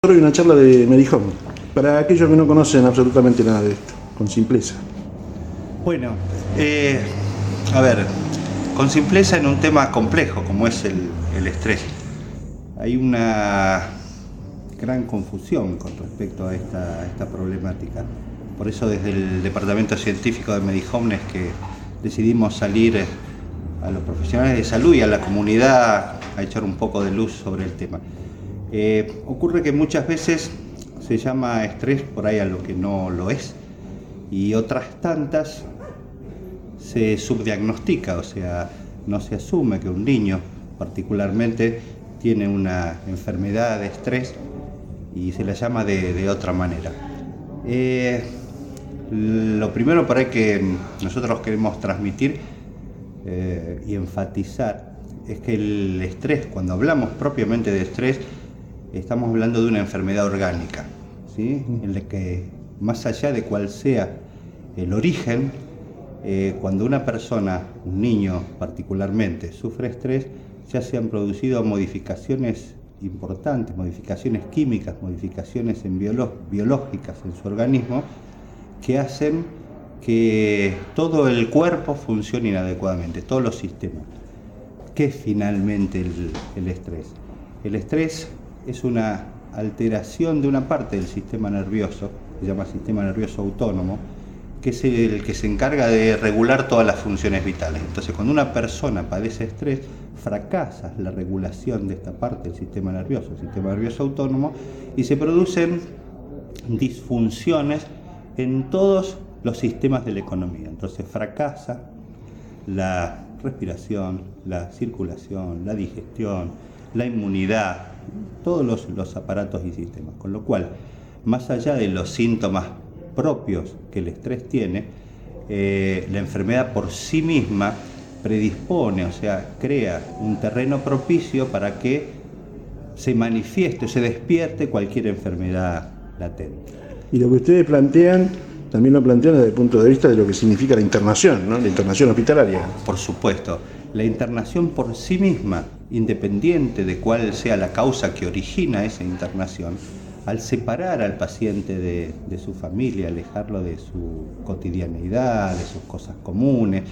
Hoy una charla de Medihome, para aquellos que no conocen absolutamente nada de esto, con simpleza. Bueno, a ver, con simpleza en un tema complejo como es el estrés. Hay una gran confusión con respecto a esta problemática. Por eso desde el Departamento Científico de Medihome es que decidimos salir a los profesionales de salud y a la comunidad a echar un poco de luz sobre el tema. Ocurre que muchas veces se llama estrés por ahí a lo que no lo es, y otras tantas se subdiagnostica, o sea, no se asume que un niño particularmente tiene una enfermedad de estrés y se la llama de otra manera. Lo primero por ahí que nosotros queremos transmitir y enfatizar es que el estrés, cuando hablamos propiamente de estrés, estamos hablando de una enfermedad orgánica, ¿sí? En la que, más allá de cuál sea el origen, cuando una persona, un niño particularmente, sufre estrés, ya se han producido modificaciones importantes, modificaciones químicas, modificaciones biológicas en su organismo, que hacen que todo el cuerpo funcione inadecuadamente, todos los sistemas. ¿Qué es finalmente el estrés? El estrés es una alteración de una parte del sistema nervioso, se llama sistema nervioso autónomo, que es el que se encarga de regular todas las funciones vitales. Entonces, cuando una persona padece estrés, fracasa la regulación de esta parte del sistema nervioso autónomo, y se producen disfunciones en todos los sistemas de la economía. Entonces fracasa la respiración, la circulación, la digestión, la inmunidad, todos los aparatos y sistemas. Con lo cual, más allá de los síntomas propios que el estrés tiene, la enfermedad por sí misma predispone, o sea, crea un terreno propicio para que se manifieste o se despierte cualquier enfermedad latente. Y lo que ustedes plantean, también lo plantean desde el punto de vista de lo que significa la internación, ¿no? La internación hospitalaria. Por supuesto, la internación por sí misma, independiente de cuál sea la causa que origina esa internación, al separar al paciente de su familia, alejarlo de su cotidianeidad, de sus cosas comunes,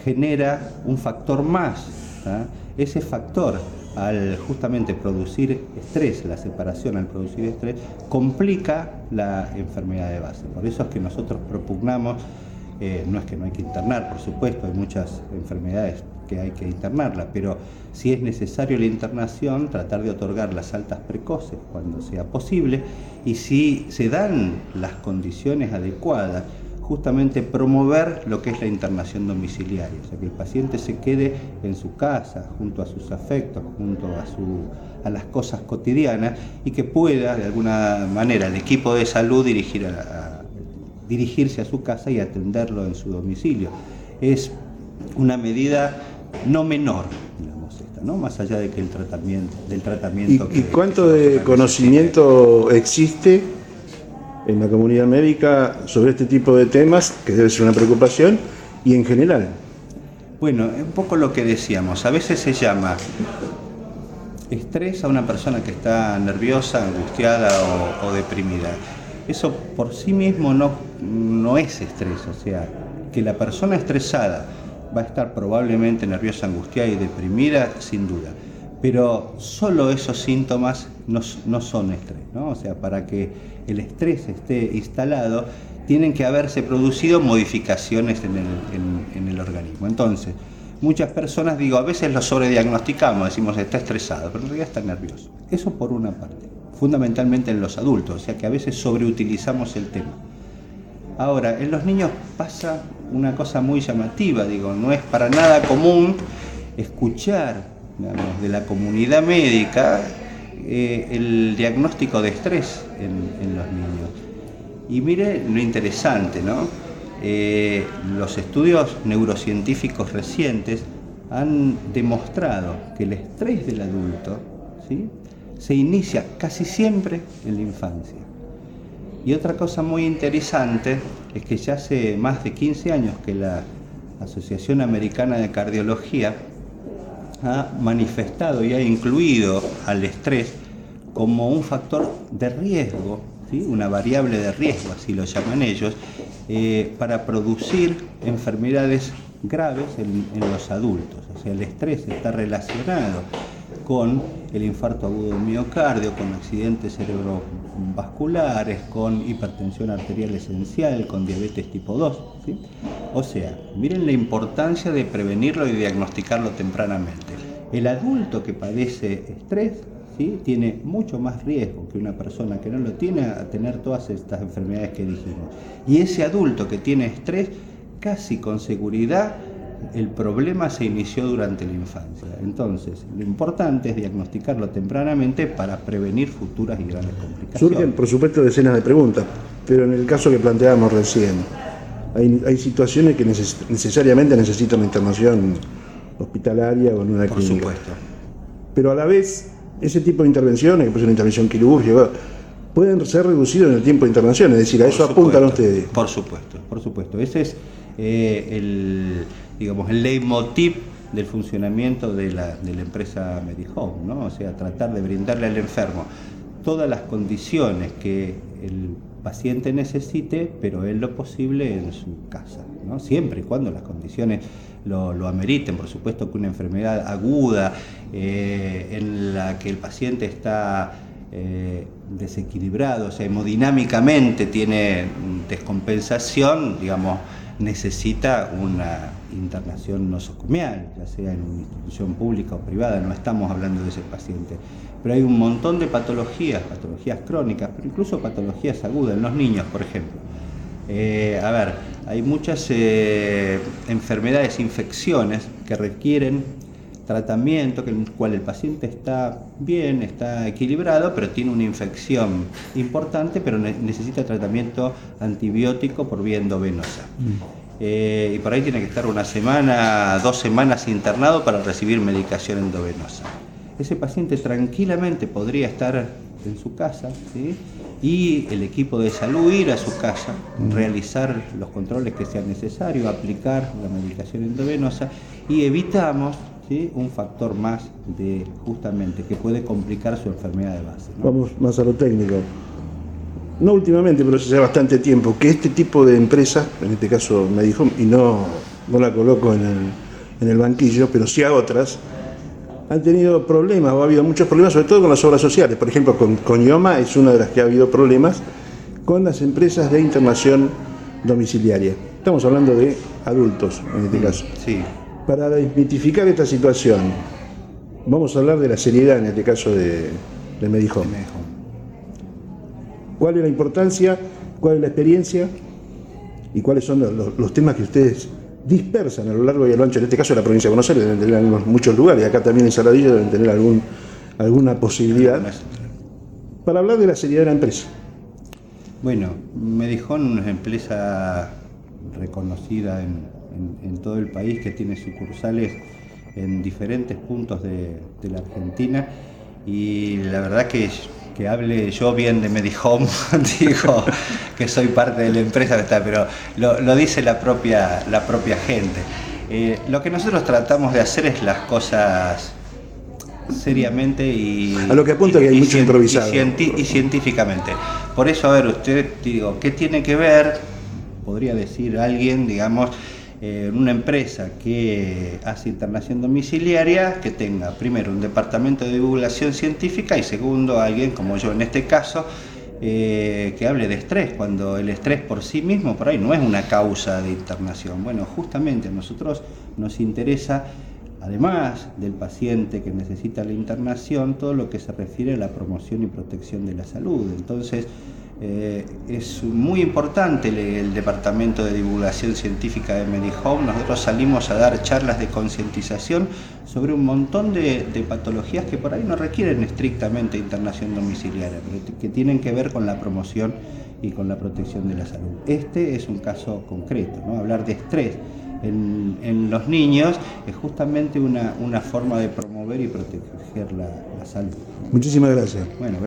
genera un factor más, ¿tá? Ese factor, al justamente producir estrés, la separación al producir estrés, complica la enfermedad de base. Por eso es que nosotros propugnamos, no es que no hay que internar, por supuesto, hay muchas enfermedades que hay que internarla, pero si es necesario la internación, tratar de otorgar las altas precoces cuando sea posible, y si se dan las condiciones adecuadas, justamente promover lo que es la internación domiciliaria, o sea, que el paciente se quede en su casa, junto a sus afectos, junto a las cosas cotidianas, y que pueda, de alguna manera, el equipo de salud dirigirse a su casa y atenderlo en su domicilio. Es una medida no menor, digamos, esta, ¿no? Más allá de que del tratamiento ¿Y cuánto de conocimiento existe en la comunidad médica sobre este tipo de temas, que debe ser una preocupación, y en general? Bueno, es un poco lo que decíamos, a veces se llama estrés a una persona que está nerviosa, angustiada o deprimida. Eso por sí mismo no es estrés, o sea, que la persona estresada va a estar probablemente nerviosa, angustiada y deprimida, sin duda. Pero solo esos síntomas no son estrés, ¿no? O sea, para que el estrés esté instalado, tienen que haberse producido modificaciones en el organismo. Entonces, muchas personas, a veces lo sobrediagnosticamos, decimos está estresado, pero en realidad está nervioso. Eso por una parte, fundamentalmente en los adultos, o sea que a veces sobreutilizamos el tema. Ahora, en los niños pasa una cosa muy llamativa, no es para nada común escuchar, de la comunidad médica el diagnóstico de estrés en los niños. Y mire lo interesante, ¿no? Los estudios neurocientíficos recientes han demostrado que el estrés del adulto, ¿sí?, se inicia casi siempre en la infancia. Y otra cosa muy interesante es que ya hace más de 15 años que la Asociación Americana de Cardiología ha manifestado y ha incluido al estrés como un factor de riesgo, ¿sí? Una variable de riesgo, así lo llaman ellos, para producir enfermedades graves en los adultos. O sea, el estrés está relacionado con el infarto agudo del miocardio, con accidentes cerebrovasculares, con hipertensión arterial esencial, con diabetes tipo 2, ¿sí? O sea, miren la importancia de prevenirlo y diagnosticarlo tempranamente. El adulto que padece estrés, ¿sí?, tiene mucho más riesgo que una persona que no lo tiene a tener todas estas enfermedades que dijimos. Y ese adulto que tiene estrés, casi con seguridad, el problema se inició durante la infancia. Entonces, lo importante es diagnosticarlo tempranamente para prevenir futuras y grandes complicaciones. Surgen, por supuesto, decenas de preguntas, pero en el caso que planteábamos recién, hay situaciones que necesariamente necesitan una internación hospitalaria o en una clínica. Por supuesto. Pero a la vez, ese tipo de intervenciones, que puede ser una intervención quirúrgica, pueden ser reducidos en el tiempo de internación, es decir, a eso apuntan ustedes. Por supuesto, por supuesto. Ese es el leitmotiv del funcionamiento de la empresa Medihome, ¿no? O sea, tratar de brindarle al enfermo todas las condiciones que el paciente necesite, pero en lo posible en su casa, ¿no? Siempre y cuando las condiciones lo ameriten. Por supuesto que una enfermedad aguda en la que el paciente está desequilibrado, o sea, hemodinámicamente tiene descompensación, digamos, necesita una internación nosocomial, ya sea en una institución pública o privada. No estamos hablando de ese paciente. Pero hay un montón de patologías crónicas, pero incluso patologías agudas en los niños, por ejemplo. Hay muchas enfermedades, infecciones que requieren tratamiento, en el cual el paciente está bien, está equilibrado, pero tiene una infección importante, pero necesita tratamiento antibiótico por vía endovenosa. Y por ahí tiene que estar 1 semana, 2 semanas internado para recibir medicación endovenosa. Ese paciente tranquilamente podría estar en su casa, ¿sí?, y el equipo de salud ir a su casa, realizar los controles que sean necesarios, aplicar la medicación endovenosa, y evitamos, ¿sí?, un factor más de justamente que puede complicar su enfermedad de base, ¿no? Vamos más a lo técnico. No últimamente, pero hace bastante tiempo, que este tipo de empresas, en este caso Medihome, y no la coloco en el banquillo, pero sí a otras, han tenido problemas, o ha habido muchos problemas, sobre todo con las obras sociales. Por ejemplo, con IOMA es una de las que ha habido problemas con las empresas de internación domiciliaria. Estamos hablando de adultos, en este caso. Sí. Para desmitificar esta situación, vamos a hablar de la seriedad, en este caso de Medihome. ¿Cuál es la importancia, cuál es la experiencia y cuáles son los temas que ustedes dispersan a lo largo y a lo ancho? En este caso de la provincia de Buenos Aires, deben tener en muchos lugares, acá también en Saladillo deben tener alguna posibilidad, para hablar de la seriedad de la empresa. Bueno, Medihome es una empresa reconocida en todo el país, que tiene sucursales en diferentes puntos de la Argentina, y la verdad que hable yo bien de Medihome, digo que soy parte de la empresa, pero lo dice la propia gente. Lo que nosotros tratamos de hacer es las cosas seriamente y a lo que apunta que hay mucho improvisado y científicamente. Por eso, usted, digo, ¿qué tiene que ver? Podría decir alguien, digamos, una empresa que hace internación domiciliaria, que tenga primero un departamento de divulgación científica y segundo alguien como yo en este caso, que hable de estrés, cuando el estrés por sí mismo por ahí no es una causa de internación. Bueno, justamente a nosotros nos interesa, además del paciente que necesita la internación, todo lo que se refiere a la promoción y protección de la salud. Entonces, es muy importante el departamento de divulgación científica de Medihome. Nosotros salimos a dar charlas de concientización sobre un montón de patologías que por ahí no requieren estrictamente internación domiciliaria, pero que tienen que ver con la promoción y con la protección de la salud. Este es un caso concreto, ¿no? Hablar de estrés en los niños es justamente una forma de promover y proteger la salud. Muchísimas gracias. Bueno,